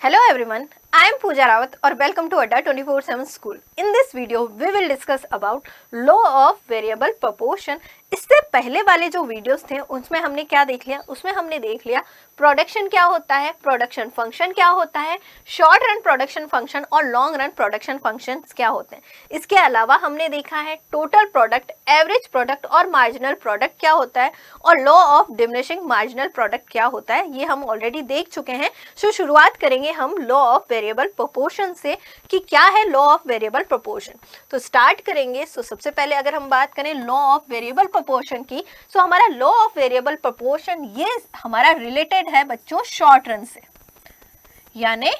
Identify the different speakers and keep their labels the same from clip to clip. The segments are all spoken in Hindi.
Speaker 1: Hello everyone, I am Pooja Rawat or welcome to Adda 24/7 School. In this video, we will discuss about law of variable proportion. इससे पहले वाले जो वीडियोस थे उसमें हमने क्या देख लिया? उसमें हमने देख लिया प्रोडक्शन क्या होता है, प्रोडक्शन फंक्शन क्या होता है, शॉर्ट रन प्रोडक्शन फंक्शन और लॉन्ग रन प्रोडक्शन फंक्शंस क्या होते हैं. इसके अलावा हमने देखा है टोटल प्रोडक्ट, एवरेज प्रोडक्ट और मार्जिनल प्रोडक्ट क्या होता है और law of diminishing marginal product क्या होता है, ये हम ऑलरेडी देख चुके हैं. सो शुरुआत करेंगे हम लॉ ऑफ वेरिएबल प्रोपोर्शन से कि क्या है लॉ ऑफ वेरिएबल प्रोपोर्शन. तो स्टार्ट करेंगे. सो सबसे पहले अगर हम बात करें लॉ ऑफ वेरिएबल प्रोपोर्शन की, सो हमारा लॉ ऑफ वेरिएबल प्रोपोर्शन ये हमारा रिलेटेड है बच्चों शॉर्ट रन से. यानी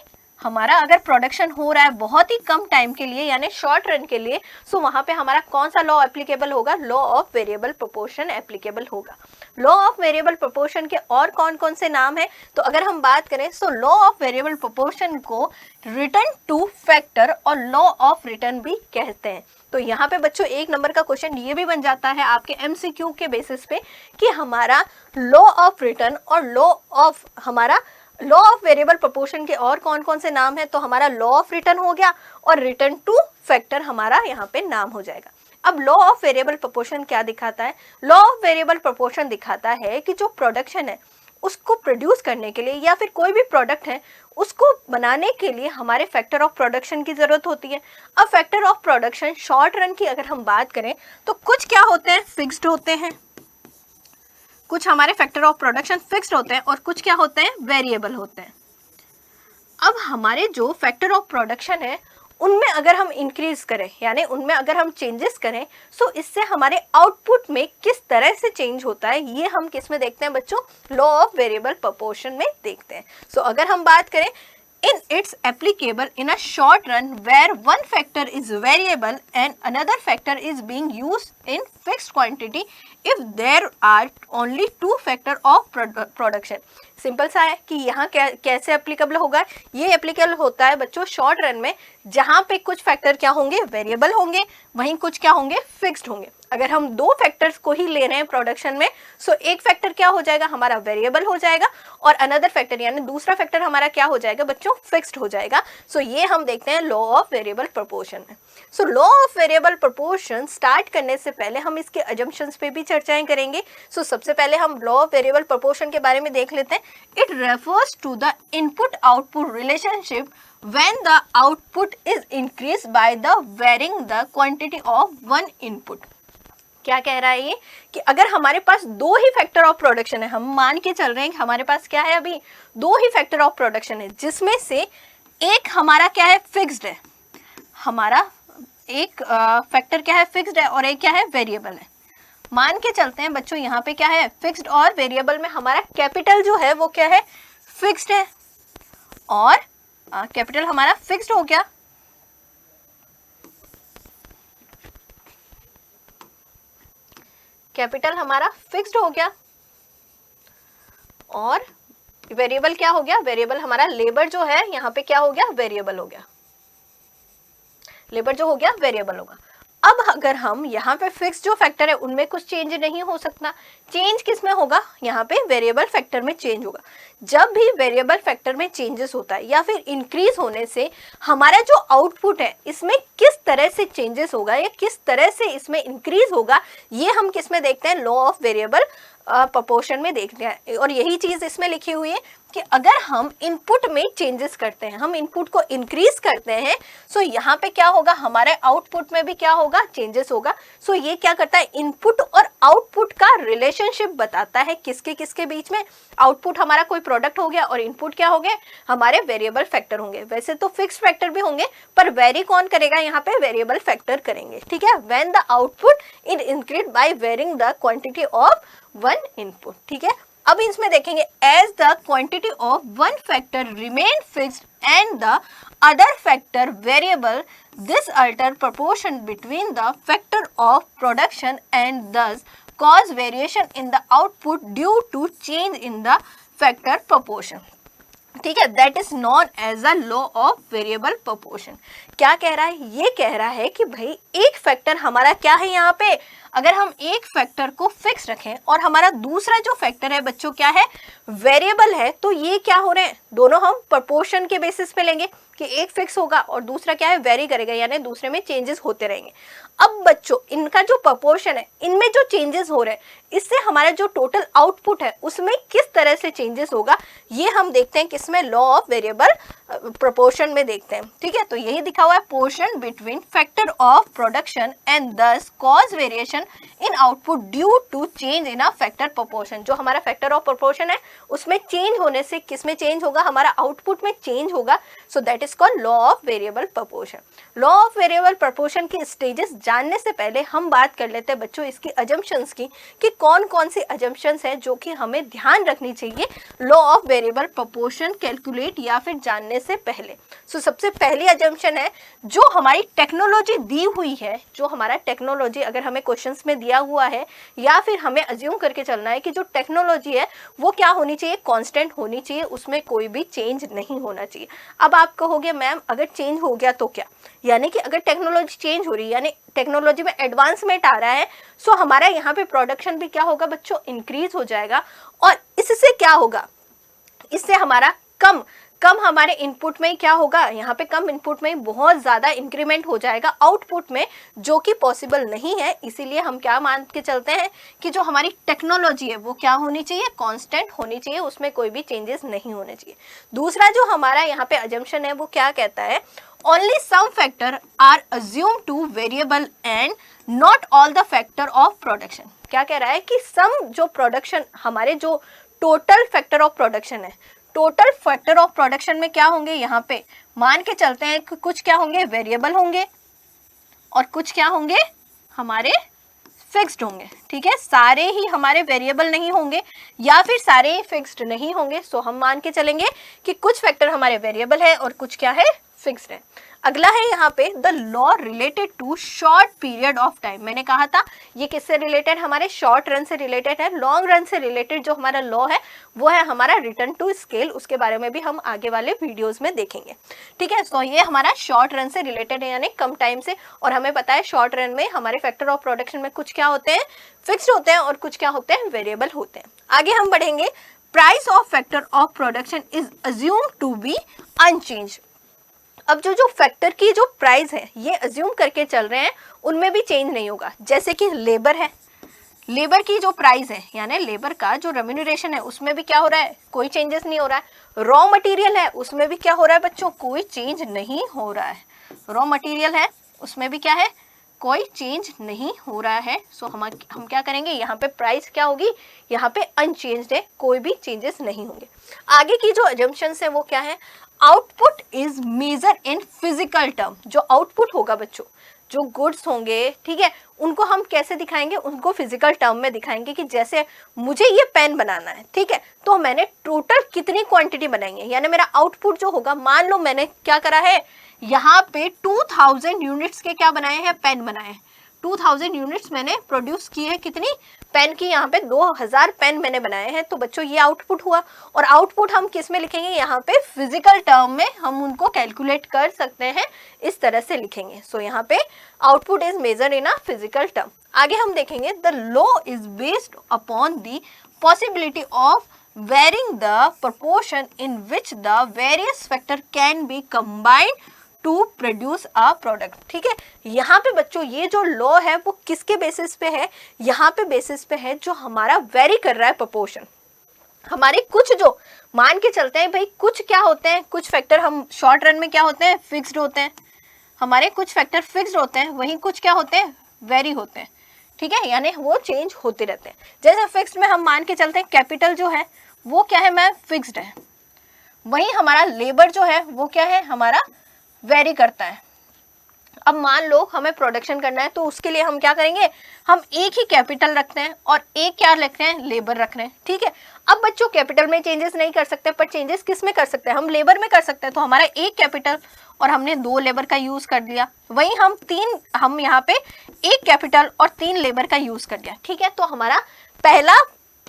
Speaker 1: हमारा अगर प्रोडक्शन हो रहा है बहुत ही कम टाइम के लिए यानी शॉर्ट रन के लिए, सो वहां पे हमारा कौन सा लॉ एप्लीकेबल होगा? Law of variable proportion applicable होगा. लॉ ऑफ वेरिएबल प्रोपोर्शन के और कौन कौन से नाम है? तो अगर हम बात करें so law of variable proportion को रिटर्न टू फैक्टर और लॉ ऑफ रिटर्न भी कहते हैं. तो यहाँ पे बच्चों एक नंबर का क्वेश्चन ये भी बन जाता है आपके एमसीक्यू के बेसिस पे कि हमारा लॉ ऑफ रिटर्न और लॉ ऑफ वेरिएबल प्रोपोर्शन के और कौन कौन से नाम है. तो हमारा लॉ ऑफ रिटर्न हो गया और रिटर्न टू फैक्टर हमारा यहाँ पे नाम हो जाएगा. अब लॉ ऑफ वेरिएबल प्रोपोर्शन क्या दिखाता है? लॉ ऑफ वेरिएबल प्रोपोर्शन दिखाता है कि जो प्रोडक्शन है उसको प्रोड्यूस करने के लिए या फिर कोई भी प्रोडक्ट है उसको बनाने के लिए हमारे फैक्टर ऑफ प्रोडक्शन की जरूरत होती है. अब factor of production short run की अगर हम बात करें तो कुछ क्या होते हैं? फिक्स्ड होते हैं. कुछ हमारे फैक्टर ऑफ प्रोडक्शन फिक्स्ड होते हैं और कुछ क्या होते हैं? वेरिएबल होते हैं. अब हमारे जो फैक्टर ऑफ प्रोडक्शन है उनमें अगर हम इंक्रीज करें यानी उनमें अगर हम चेंजेस करें सो इससे हमारे आउटपुट में किस तरह से चेंज होता है ये हम किस में देखते हैं बच्चों? लॉ ऑफ वेरिएबल प्रोपोर्शन में देखते हैं. सो अगर हम बात करें in its applicable in a short run where one factor is variable and another factor is being used in fixed quantity if there are only two factor of production. Simple सा है कि यहाँ कैसे एप्लीकेबल होगा? ये एप्लीकेबल होता है बच्चों शॉर्ट रन में जहाँ पे कुछ फैक्टर क्या होंगे? वेरिएबल होंगे, वहीं कुछ क्या होंगे? फिक्स्ड होंगे. अगर हम दो फैक्टर्स को ही ले रहे हैं प्रोडक्शन में सो एक फैक्टर क्या हो जाएगा? हमारा वेरिएबल हो जाएगा और अनदर फैक्टर यानी दूसरा फैक्टर हमारा क्या हो जाएगा बच्चों? फिक्स्ड हो जाएगा. सो ये हम देखते हैं लॉ ऑफ वेरिएबल प्रोपोर्शन में. So law of variable proportion start करने से पहले हम इसके अजम्पशंस पे भी चर्चाएं करेंगे. सो सबसे पहले हम लॉ ऑफ वेरिएबल प्रोपोर्शन के बारे में देख लेते हैं. It refers to the input output relationship when the output is increased by the varying the quantity of one input. क्या कह रहा है ये कि अगर हमारे पास दो ही फैक्टर ऑफ प्रोडक्शन है, हम मान के चल रहे हैं कि हमारे पास क्या है? अभी दो ही फैक्टर ऑफ प्रोडक्शन है जिसमें से एक हमारा क्या है? फिक्स्ड है. हमारा एक फैक्टर क्या है? फिक्स्ड है और एक क्या है? वेरिएबल है. मान के चलते हैं बच्चों यहाँ पे क्या है? फिक्स्ड और वेरिएबल में हमारा कैपिटल जो है वो क्या है? फिक्स्ड है और कैपिटल हमारा फिक्स्ड हो गया. कैपिटल हमारा फिक्स्ड हो गया और वेरिएबल क्या हो गया? वेरिएबल हमारा लेबर जो है यहाँ पे क्या हो गया? वेरिएबल हो गया. लेबर जो हो गया वेरिएबल होगा. अब अगर हम यहाँ पे फिक्स जो फैक्टर है उनमें कुछ चेंज नहीं हो सकता. चेंज किस में होगा? यहाँ पे वेरिएबल फैक्टर में चेंज होगा. जब भी वेरिएबल फैक्टर में चेंजेस होता है या फिर इंक्रीज होने से हमारा जो आउटपुट है इसमें किस तरह से चेंजेस होगा या किस तरह से इसमें इंक्रीज होगा ये हम किस में देखते हैं? लॉ ऑफ वेरिएबल प्रोपोर्शन में देखते हैं. और यही चीज इसमें लिखी हुई है कि अगर हम इनपुट में चेंजेस करते हैं, हम इनपुट को इंक्रीज करते हैं सो यहाँ पे क्या होगा? हमारे आउटपुट में भी क्या होगा? चेंजेस होगा. सो ये क्या करता है? इनपुट और आउटपुट का रिलेशनशिप बताता है किसके किसके बीच में. आउटपुट हमारा कोई प्रोडक्ट हो गया और इनपुट क्या हो गए? हमारे वेरिएबल फैक्टर होंगे. वैसे तो फिक्स्ड फैक्टर भी होंगे पर वेरी कौन करेगा? यहाँ पे वेरिएबल फैक्टर करेंगे. ठीक है. When the output is increase by varying the quantity of one input. ठीक है. अब इसमें देखेंगे as the quantity of one factor remain fixed and the other factor variable this alter proportion between the factor of production and thus cause variation in the output due to change in the factor proportion. ठीक है, that is known as a law of variable proportion. क्या कह रहा है, ये कह रहा है कि भाई एक फैक्टर हमारा क्या है, यहाँ पे अगर हम एक फैक्टर को फिक्स रखें और हमारा दूसरा जो फैक्टर है बच्चों क्या है, वेरिएबल है, तो ये क्या हो रहे हैं, दोनों हम प्रोपोर्शन के बेसिस पे लेंगे कि एक फिक्स होगा और दूसरा क्या है, वेरी करेगा, यानी दूसरे में चेंजेस होते रहेंगे। अब बच्चों इनका जो प्रोपोर्शन है, इनमें जो चेंजेस हो रहे हैं, इससे हमारा जो टोटल आउटपुट है उसमें किस तरह से चेंजेस होगा, ये हम देखते हैं किसमें, लॉ ऑफ वेरिएबल प्रोपोर्शन में देखते हैं। ठीक है, तो यही दिखा हुआ है, portion between factor of production and thus cause variation in output due to change in a factor proportion. जो हमारा फैक्टर ऑफ प्रोपोर्शन है उसमें चेंज होने से किसमें चेंज होगा, हमारा आउटपुट में चेंज होगा। So that is called law of variable proportion. Law of variable proportion की स्टेजेस जानने से पहले हम बात कर लेते हैं बच्चों इसकी अजम्पशंस की, कि कौन कौन सी अजम्पशंस है जो कि हमें ध्यान रखनी चाहिए law of variable proportion calculate या फिर जानने से पहले। सो सबसे पहली अजम्पशन है, जो हमारी टेक्नोलॉजी दी हुई है, जो हमारा टेक्नोलॉजी अगर हमें क्वेश्चंस में दिया हुआ है या फिर हमें अज्यूम करके चलना है कि जो टेक्नोलॉजी है वो क्या होनी चाहिए, कांस्टेंट होनी चाहिए, उसमें कोई भी चेंज नहीं होना चाहिए। अब आप कहोगे मैम अगर चेंज हो गया तो क्या, यानी कि अगर टेक्नोलॉजी चेंज हो रही है, यानी टेक्नोलॉजी में एडवांसमेंट आ रहा है, सो हमारा यहाँ पे प्रोडक्शन भी क्या होगा बच्चों, इंक्रीज हो जाएगा। और इससे क्या होगा, इससे हमारा कम हमारे इनपुट में क्या होगा, यहाँ पे कम इनपुट में बहुत ज़्यादा इंक्रीमेंट हो जाएगा आउटपुट में, जो कि पॉसिबल नहीं है। इसीलिए हम क्या मान के चलते हैं कि जो हमारी टेक्नोलॉजी है वो क्या होनी चाहिए, कांस्टेंट होनी चाहिए, उसमें कोई भी चेंजेस नहीं होने चाहिए। दूसरा जो हमारा यहाँ पे अजम्पशन है वो क्या कहता है, only some factor are assume to variable and not all the factor of production. क्या कह रहा है कि सम जो प्रोडक्शन, हमारे जो टोटल फैक्टर ऑफ प्रोडक्शन है, टोटल फैक्टर ऑफ प्रोडक्शन में क्या होंगे, यहाँ पे मान के चलते हैं कि कुछ क्या होंगे, वेरिएबल होंगे और कुछ क्या होंगे, हमारे फिक्स्ड होंगे। ठीक है, सारे ही हमारे वेरिएबल नहीं होंगे या फिर सारे ही फिक्स्ड नहीं होंगे। सो हम मान के चलेंगे कि कुछ फैक्टर हमारे वेरिएबल है और कुछ क्या है, फिक्स्ड है। अगला है यहाँ पे the law related to short period of time. मैंने कहा था ये किससे रिलेटेड, हमारे शॉर्ट रन से रिलेटेड है। लॉन्ग रन से रिलेटेड जो हमारा लॉ है वो है हमारा रिटर्न टू स्केल, उसके बारे में भी हम आगे वाले वीडियोस में देखेंगे। ठीक है, तो ये हमारा शॉर्ट रन से रिलेटेड है, यानी कम टाइम से। और हमें पता है शॉर्ट रन में हमारे फैक्टर ऑफ प्रोडक्शन में कुछ क्या होते हैं, फिक्स्ड होते हैं और कुछ क्या होते हैं, वेरिएबल होते हैं। आगे हम बढ़ेंगे, price of factor of production is assume to be unchanged. अब जो फैक्टर की जो प्राइस है ये अज्यूम करके चल रहे हैं, उनमें भी चेंज नहीं होगा। जैसे कि लेबर है, लेबर की जो प्राइस है यानी लेबर का जो रेम्यूनरेशन है उसमें भी क्या हो रहा है, कोई चेंजेस नहीं हो रहा है। रॉ मटेरियल है उसमें भी क्या हो रहा है बच्चों, कोई चेंज नहीं हो रहा है। रॉ मटेरियल है उसमें भी क्या है, कोई चेंज नहीं हो रहा है। सो हम क्या करेंगे, यहाँ पे प्राइस क्या होगी, यहाँ पे अनचेंज्ड है, कोई भी चेंजेस नहीं होंगे। आगे की जो अजम्पशंस है वो क्या है, output is measure in physical term. जो आउटपुट होगा बच्चों, जो गुड्स होंगे, ठीक है, उनको हम कैसे दिखाएंगे, उनको फिजिकल टर्म में दिखाएंगे कि जैसे मुझे ये पेन बनाना है, ठीक है, तो मैंने टोटल कितनी क्वांटिटी बनाई है, यानी मेरा आउटपुट जो होगा, मान लो मैंने क्या करा है, यहाँ पे 2000 यूनिट्स के क्या बनाए हैं, पेन बनाए हैं। 2000 यूनिट्स मैंने प्रोड्यूस की है, कितनी पेन की, यहाँ पे 2000 पेन मैंने बनाए हैं। तो बच्चों ये आउटपुट हुआ, और आउटपुट हम किस में लिखेंगे, यहाँ पे फिजिकल टर्म में हम उनको कैलकुलेट कर सकते हैं, इस तरह से लिखेंगे। सो यहाँ पे output is measure in a physical term. आगे हम देखेंगे, the law is based upon the possibility of varying the proportion in which the various factor can be combined to produce a product. ठीक है, यहाँ पे बच्चों ये जो लॉ है वो किसके बेसिस पे है, यहाँ पे बेसिस पे है जो हमारा वेरी कर रहा है प्रोपोर्शन। हमारे कुछ जो मान के चलते हैं भाई, कुछ क्या होते हैं, कुछ फैक्टर हम शॉर्ट रन में क्या होते हैं, फिक्स्ड होते हैं, हमारे कुछ फैक्टर फिक्स्ड होते हैं, वहीं कुछ क्या होते हैं, वेरी होते हैं। ठीक है, यानी वो चेंज होते रहते हैं। जैसे फिक्स्ड में हम मान के चलते हैं कैपिटल जो है वो क्या है मैम, फिक्स्ड है, वहीं हमारा लेबर जो है वो क्या है, हमारा वेरी करता है। अब मान लो हमें प्रोडक्शन करना है, तो उसके लिए हम क्या करेंगे, हम एक ही कैपिटल रखते हैं और एक क्या रख रहे हैं, लेबर रख रहे हैं। ठीक है, अब बच्चों कैपिटल में चेंजेस नहीं कर सकते, पर चेंजेस किस में कर सकते हैं, हम लेबर में कर सकते हैं। तो हमारा एक कैपिटल और हमने 2 लेबर का यूज कर लिया, वहीं हम यहाँ पे एक कैपिटल और 3 लेबर का यूज कर लिया। ठीक है, तो हमारा पहला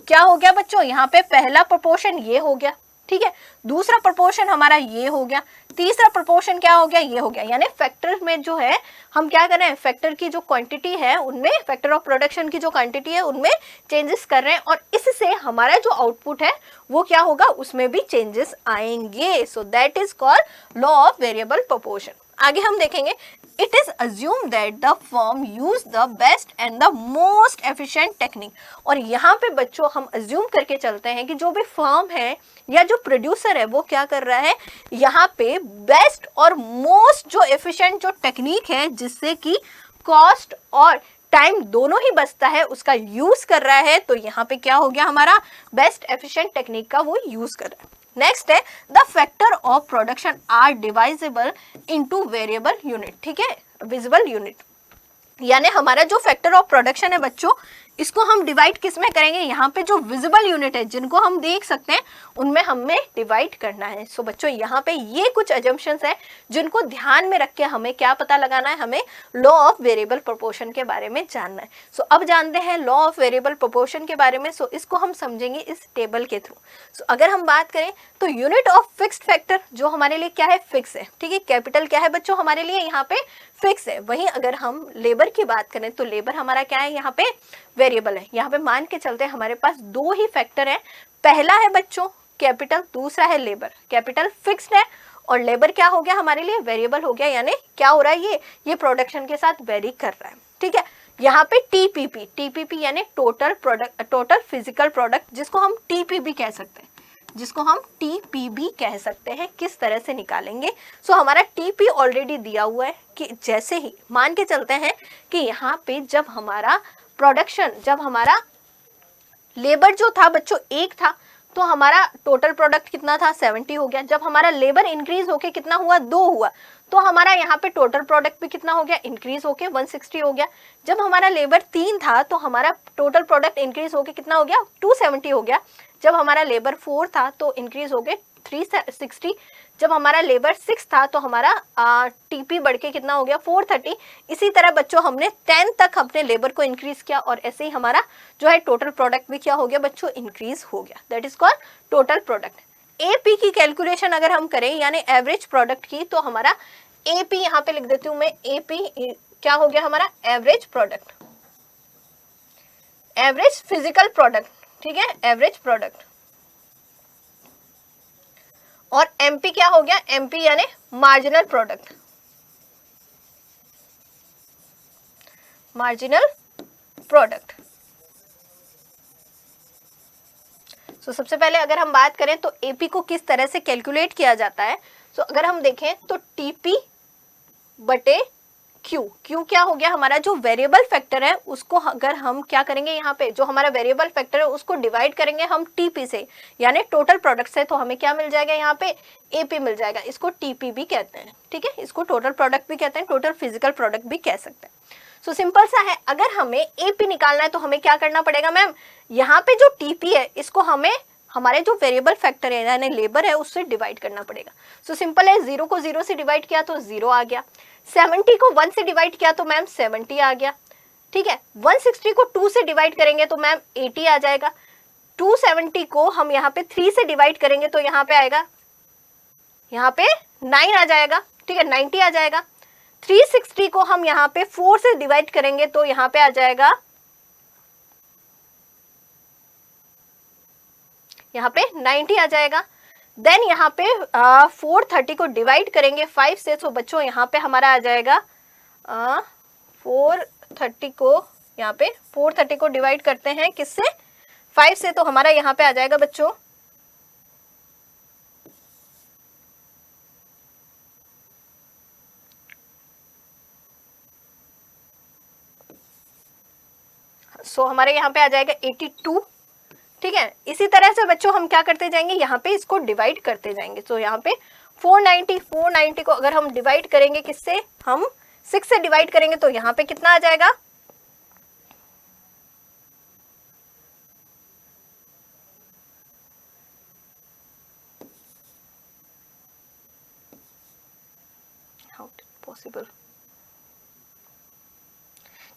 Speaker 1: क्या हो गया बच्चों, यहाँ पे पहला प्रोपोर्शन ये हो गया। ठीक है। दूसरा प्रोपोर्शन हमारा ये हो गया, तीसरा प्रोपोर्शन क्या हो गया, ये हो गया। यानी फैक्टर में जो है हम क्या कर रहे हैं, फैक्टर की जो क्वांटिटी है उनमें, फैक्टर ऑफ प्रोडक्शन की जो क्वांटिटी है उनमें चेंजेस कर रहे हैं, और इससे हमारा जो आउटपुट है वो क्या होगा, उसमें भी चेंजेस आएंगे। So that is called law of variable proportion. आगे हम देखेंगे, it is assume that the firm use the best and the most efficient technique. और यहाँ पे बच्चों हम अज्यूम करके चलते हैं कि जो भी फर्म है या जो प्रोड्यूसर है वो क्या कर रहा है, यहाँ पे बेस्ट और मोस्ट जो एफिशिएंट जो टेक्निक है जिससे कि कॉस्ट और टाइम दोनों ही बचता है उसका यूज कर रहा है। तो यहाँ पे क्या हो गया, हमारा बेस्ट एफिशिएंट टेक्निक का वो यूज कर रहा है। नेक्स्ट है, the factor of production are divisible into variable unit. ठीक है, विजिबल यूनिट, यानी हमारा जो फैक्टर ऑफ प्रोडक्शन है बच्चों, इसको हम डिवाइड किस में करेंगे, यहाँ पे जो विजिबल यूनिट है जिनको हम देख सकते हैं उनमें हमें डिवाइड करना है। सो बच्चों यहाँ पे ये कुछ अजम्पशंस है जिनको ध्यान में रख के हमें क्या पता लगाना है, हमें लॉ ऑफ वेरिएबल प्रोपोर्शन के बारे में जानना है। सो अब जानते हैं लॉ ऑफ वेरिएबल प्रोपोर्शन के बारे में। सो इसको हम समझेंगे इस टेबल के थ्रू। सो अगर हम बात करें तो यूनिट ऑफ फिक्स्ड फैक्टर जो हमारे लिए क्या है, फिक्स है। ठीक है, कैपिटल क्या है बच्चों हमारे लिए यहाँ पे फिक्स है। वहीं अगर हम लेबर की बात करें तो लेबर हमारा क्या है, यहाँ पे वेरिएबल है। यहाँ पे मान के चलते हैं हमारे पास दो ही फैक्टर है, पहला है बच्चों कैपिटल, दूसरा है लेबर। कैपिटल फिक्स्ड है और लेबर क्या हो गया हमारे लिए, वेरिएबल हो गया। यानी क्या हो रहा है, ये प्रोडक्शन के साथ वेरी कर रहा है। ठीक है, यहाँ पे टीपीपी, टीपीपी यानी total product, total physical product, जिसको हम टीपीपी कह सकते हैं, जिसको हम टीपीबी कह सकते हैं। किस तरह से निकालेंगे, सो हमारा टीपी ऑलरेडी दिया हुआ है कि जैसे ही मान के चलते हैं कि यहाँ पे जब हमारा प्रोडक्शन, जब हमारा लेबर जो था बच्चों एक था तो हमारा टोटल प्रोडक्ट कितना था, 70 हो गया। जब हमारा लेबर इंक्रीज होके कितना हुआ, 2 हुआ, तो हमारा यहाँ पे टोटल प्रोडक्ट भी कितना हो गया, इंक्रीज होके 160 हो गया। जब हमारा लेबर 3 था तो हमारा टोटल प्रोडक्ट इंक्रीज होके कितना हो गया, 270 हो गया। जब हमारा लेबर 4 था तो इंक्रीज हो गए 360। जब हमारा लेबर 6 था तो हमारा टीपी बढ़ के कितना हो गया, 430। इसी तरह बच्चों हमने 10 तक अपने लेबर को इंक्रीज किया और ऐसे ही हमारा जो है टोटल प्रोडक्ट भी क्या हो गया बच्चों, इंक्रीज हो गया। That is called total product. AP की कैलकुलेशन अगर हम करें यानी एवरेज प्रोडक्ट की, तो हमारा एपी यहाँ पे लिख देती हूँ मैं, एपी क्या हो गया हमारा, average product, average physical product. ठीक है, एवरेज प्रोडक्ट। और एमपी क्या हो गया, एमपी यानी मार्जिनल प्रोडक्ट, मार्जिनल प्रोडक्ट। सो सबसे पहले अगर हम बात करें तो एपी को किस तरह से कैलकुलेट किया जाता है। सो अगर हम देखें तो टीपी बटे क्यू, क्यू क्या हो गया हमारा जो वेरिएबल फैक्टर है उसको अगर हम क्या करेंगे, यहाँ पे जो हमारा वेरिएबल फैक्टर है उसको डिवाइड करेंगे हम टीपी से यानी टोटल प्रोडक्ट से, तो हमें क्या मिल जाएगा, यहाँ पे एपी मिल जाएगा। इसको टीपी भी कहते हैं। ठीक है, इसको टोटल प्रोडक्ट भी कहते हैं, टोटल फिजिकल प्रोडक्ट भी कह सकते हैं। सो सिंपल सा है, अगर हमें एपी निकालना है तो हमें क्या करना पड़ेगा मैम, यहाँ पे जो टीपी है इसको हमें हमारे जो वेरिएबल फैक्टर है यानी लेबर है उससे डिवाइड करना पड़ेगा। सो सिंपल है, 0 को 0 से डिवाइड किया तो 0 आ गया, 70 को 1 से डिवाइड किया तो मैम 70 आ गया। ठीक है, 160 को 2 से डिवाइड करेंगे तो मैम 80 आ जाएगा। 270 को हम यहाँ पे 3 से डिवाइड करेंगे तो यहाँ पे आएगा, यहाँ पे 9 आ जाएगा। ठीक है, 90 आ जाएगा। 360 को हम यहाँ पे 4 से डिवाइड करेंगे तो यहाँ पे आ जाएगा, यहाँ पे 90 आ जाएगा। देन यहाँ पे 430 को डिवाइड करेंगे 5 से, तो बच्चों यहाँ पे हमारा आ जाएगा 430 को, यहाँ पे 430 को डिवाइड करते हैं किससे, 5 से, तो हमारा यहाँ पे आ जाएगा बच्चों हमारे यहाँ पे आ जाएगा 82। ठीक है, इसी तरह से बच्चों हम क्या करते जाएंगे, यहाँ पे इसको डिवाइड करते जाएंगे। तो यहाँ पे 490 को अगर हम डिवाइड करेंगे किससे, हम 6 से डिवाइड करेंगे तो यहाँ पे कितना आ जाएगा, हाउ पॉसिबल।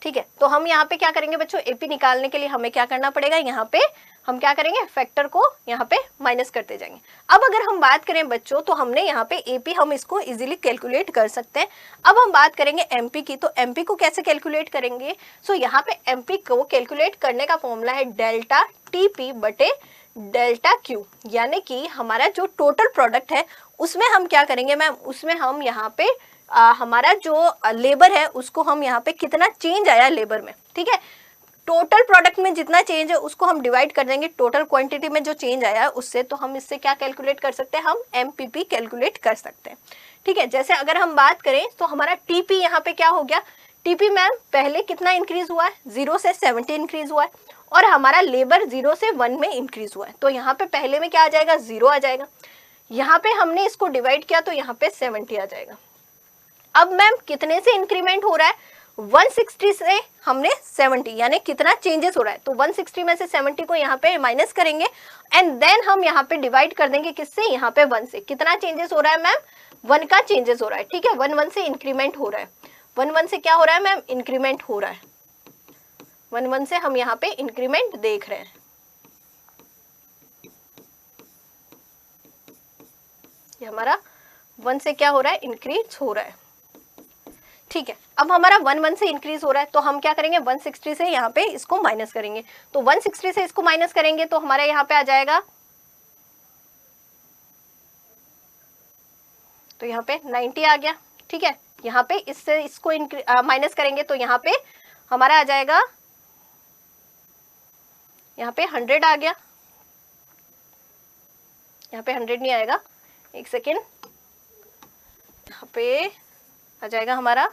Speaker 1: ठीक है, तो हम यहाँ पे क्या करेंगे बच्चों, एपी निकालने के लिए हमें क्या करना पड़ेगा, यहाँ पे हम क्या करेंगे, फैक्टर को यहाँ पे माइनस करते जाएंगे। अब अगर हम बात करें बच्चों, तो हमने यहाँ पे एपी हम इसको इजीली कैलकुलेट कर सकते हैं। अब हम बात करेंगे एमपी की, तो एमपी को कैसे कैलकुलेट करेंगे। सो यहाँ पे एमपी को कैलकुलेट करने का फॉर्मूला है डेल्टा टीपी बटे डेल्टा क्यू, यानी कि हमारा जो टोटल प्रोडक्ट है उसमें हम क्या करेंगे मैम, उसमें हम यहाँ पे हमारा जो लेबर है उसको हम यहाँ पे कितना चेंज आया लेबर में, ठीक है, टोटल प्रोडक्ट में जितना चेंज है उसको हम डिवाइड कर देंगे टोटल क्वांटिटी में जो चेंज आया है उससे, तो हम इससे क्या कैलकुलेट कर सकते हैं, हम एमपीपी कैलकुलेट कर सकते हैं। ठीक है, जैसे अगर हम बात करें तो हमारा टीपी यहाँ पे क्या हो गया, टीपी मैम पहले कितना इंक्रीज हुआ है, 0 से 70 इंक्रीज हुआ है, और हमारा लेबर 0 से 1 में इंक्रीज हुआ है, तो यहाँ पे पहले में क्या आ जाएगा, 0 आ जाएगा। यहाँ पे हमने इसको डिवाइड किया तो यहाँ पे 70 आ जाएगा। अब मैम कितने से इंक्रीमेंट हो रहा है, 160 से हमने 70, यानी कितना चेंजेस हो रहा है, तो 160 में से 70 को यहाँ पे माइनस करेंगे एंड देन हम यहाँ पे डिवाइड कर देंगे किससे, यहाँ पे 1 से। कितना चेंजेस हो रहा है मैम, 1 का चेंजेस हो रहा है, ठीक है, 1 से इंक्रीमेंट हो रहा है, 1 से क्या हो रहा है मैम, इंक्रीमेंट हो रहा है, 1 से हम यहाँ पे इंक्रीमेंट देख रहे हैं। ये हमारा 1 से क्या हो रहा है, इंक्रीज हो रहा है। ठीक है, अब हमारा 1 से इंक्रीज हो रहा है तो हम क्या करेंगे, 160 से यहाँ पे इसको माइनस करेंगे, तो 160 से इसको माइनस करेंगे तो हमारा यहाँ पे आ जाएगा, तो यहाँ पे 90 आ गया। ठीक है, यहाँ पे इससे इसको माइनस करेंगे तो यहाँ पे हमारा आ जाएगा, यहाँ पे 100 आ गया, यहाँ पे 100 नहीं आएगा, एक सेकेंड, यहाँ पे आ जाएगा हमारा,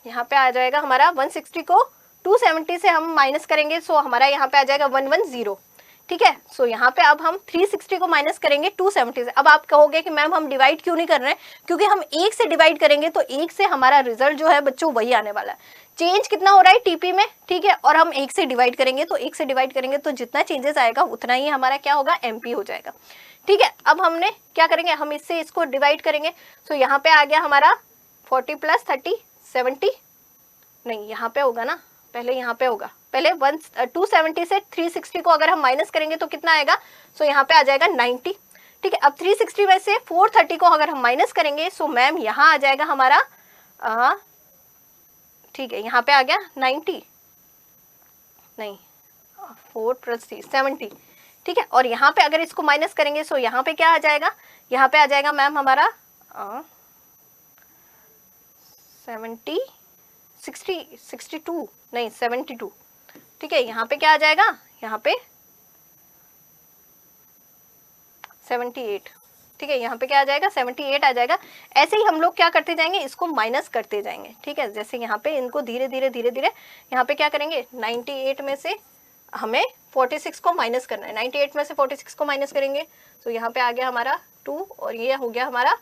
Speaker 1: यहाँ पे आ जाएगा हमारा 160 को 270 से हम माइनस करेंगे, सो हमारा यहाँ पे आ जाएगा 110। ठीक है, सो यहाँ पे अब हम 360 को माइनस करेंगे 270 से। अब आप कहोगे कि मैम हम डिवाइड क्यों नहीं कर रहे हैं, क्योंकि हम 1 से डिवाइड करेंगे तो 1 से हमारा रिजल्ट जो है बच्चों वही आने वाला है। चेंज कितना हो रहा है टीपी में, ठीक है, और हम 1 से डिवाइड करेंगे तो 1 से डिवाइड करेंगे तो जितना चेंजेस आएगा उतना ही हमारा क्या होगा, एमपी हो जाएगा। ठीक है, अब हमने क्या करेंगे, हम इससे इसको डिवाइड करेंगे, सो यहाँ पे आ गया हमारा 40 + 30 70, नहीं यहाँ पे होगा ना, पहले यहाँ पे होगा, पहले 270 से 360 को अगर हम माइनस करेंगे तो कितना आएगा, सो यहाँ पे आ जाएगा 90। ठीक है, अब 360 में से 430 को अगर हम माइनस करेंगे सो मैम यहाँ आ जाएगा हमारा, ठीक है, यहाँ पे आ गया 90, नहीं 4 + 3 70। ठीक है, और यहाँ पे अगर इसको माइनस करेंगे सो यहाँ पे क्या आ जाएगा, यहाँ पे आ जाएगा मैम हमारा 62 नहीं 72। ठीक है, यहाँ पे क्या आ जाएगा, यहाँ पे 78। ठीक है, यहाँ पे क्या आ जाएगा, 78 आ जाएगा। ऐसे ही हम लोग क्या करते जाएंगे, इसको माइनस करते जाएंगे। ठीक है, जैसे यहाँ पे इनको धीरे धीरे यहाँ पे क्या करेंगे, 98 में से हमें 46 को माइनस करना है, 98 में से 46 को माइनस करेंगे तो यहाँ पे आ गया हमारा 2 और ये हो गया हमारा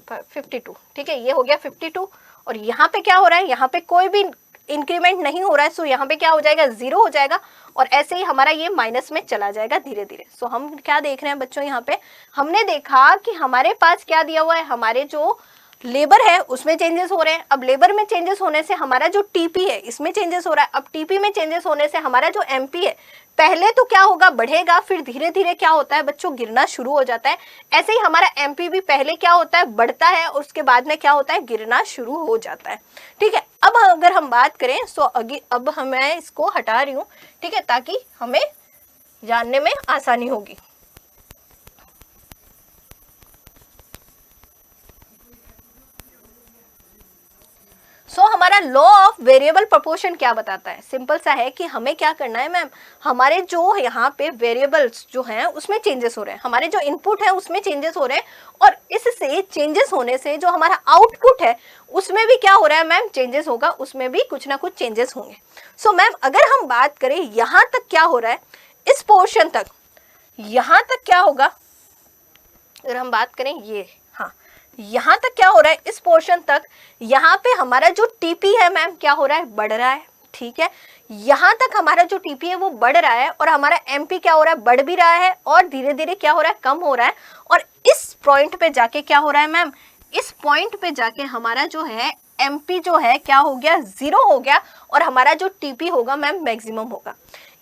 Speaker 1: 52। ठीक है, ये हो गया 52 और यहाँ पे क्या हो रहा है, यहाँ पे कोई भी इंक्रीमेंट नहीं हो रहा है, सो यहाँ पे क्या हो जाएगा, 0 हो जाएगा और ऐसे ही हमारा ये माइनस में चला जाएगा धीरे धीरे। सो हम क्या देख रहे हैं बच्चों, यहाँ पे हमने देखा कि हमारे पास क्या दिया हुआ है, हमारे जो लेबर है उसमें चेंजेस हो रहे हैं। अब लेबर में चेंजेस होने से हमारा जो टीपी है इसमें चेंजेस हो रहा है। अब टीपी में चेंजेस होने से हमारा जो एमपी है पहले तो क्या होगा, बढ़ेगा, फिर धीरे धीरे क्या होता है बच्चों, गिरना शुरू हो जाता है। ऐसे ही हमारा एमपी भी पहले क्या होता है, बढ़ता है और उसके बाद में क्या होता है, गिरना शुरू हो जाता है। ठीक है, अब अगर हम बात करें तो अब मैं इसको हटा रही हूँ, ठीक है, ताकि हमें जानने में आसानी होगी। सो हमारा लॉ ऑफ वेरिएबल प्रोपोर्शन क्या बताता है, सिंपल सा है कि हमें क्या करना है मैम, हमारे जो यहाँ पे वेरिएबल्स जो हैं उसमें चेंजेस हो रहे हैं, हमारे जो इनपुट है उसमें चेंजेस हो रहे हैं और इससे चेंजेस होने से जो हमारा आउटपुट है उसमें भी क्या हो रहा है मैम, चेंजेस होगा, उसमें भी कुछ ना कुछ चेंजेस होंगे। सो मैम अगर हम बात करें यहाँ तक क्या हो रहा है, इस पोर्शन तक, यहाँ तक क्या होगा, अगर हम बात करें ये, हाँ यहाँ तक क्या हो रहा है, इस पोर्शन तक यहाँ पे हमारा जो टीपी है मैम क्या हो रहा है, बढ़ रहा है। ठीक है, यहाँ तक हमारा जो टीपी है वो बढ़ रहा है और हमारा एमपी क्या हो रहा है, बढ़ भी रहा है और धीरे धीरे क्या हो रहा है, कम हो रहा है। और इस पॉइंट पे जाके क्या हो रहा है मैम, इस पॉइंट पे जाके हमारा जो है एमपी जो है क्या हो गया, 0 हो गया और हमारा जो टीपी होगा मैम मैक्सिमम होगा।